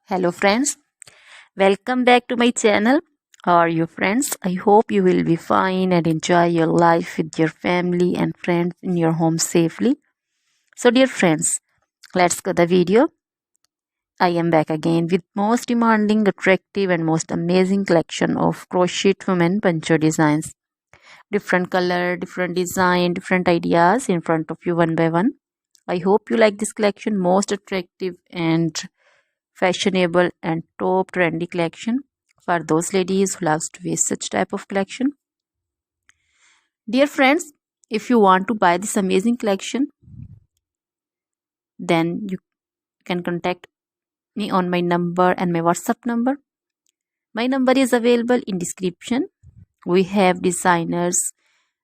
Hello friends, welcome back to my channel. How are you friends? I hope you will be fine and enjoy your life with your family and friends in your home safely. So dear friends, let's go the video. I am back again with most demanding, attractive and most amazing collection of crochet women poncho designs. Different color, different design, different ideas in front of you one by one. I hope you like this collection, most attractive and fashionable and top trendy collection for those ladies who loves to wear such type of collection. Dear friends, if you want to buy this amazing collection, then you can contact me on my number and my WhatsApp number. My number is available in description. We have designers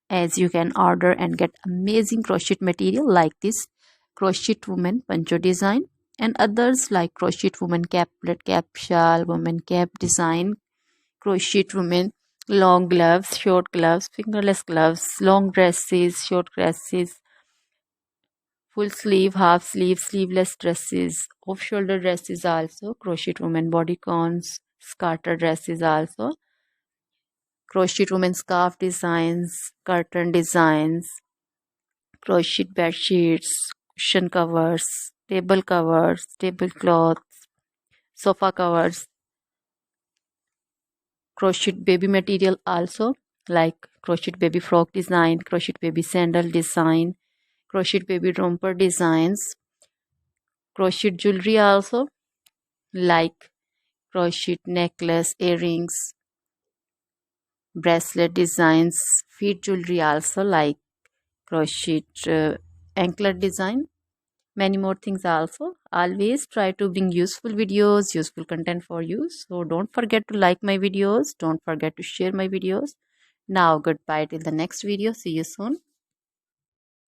as you can order and get amazing crochet material like this crochet woman poncho design and others like crochet woman caplet, cap shawl, woman cap design, crochet women long gloves, short gloves, fingerless gloves, long dresses, short dresses, full sleeve, half sleeve, sleeveless dresses, off shoulder dresses, also crochet women bodycons, scarter dresses, also crochet women scarf designs, curtain designs, crochet bed sheets, cushion covers, tablecloths, sofa covers, crochet baby material also like crochet baby frock design, crochet baby sandal design, crochet baby romper designs, crochet jewelry also like crochet necklace, earrings, bracelet designs, feet jewelry also like crochet anklet design, many more things also. Always try to bring useful videos, useful content for you, so don't forget to like my videos, don't forget to share my videos. Now goodbye till the next video, see you soon.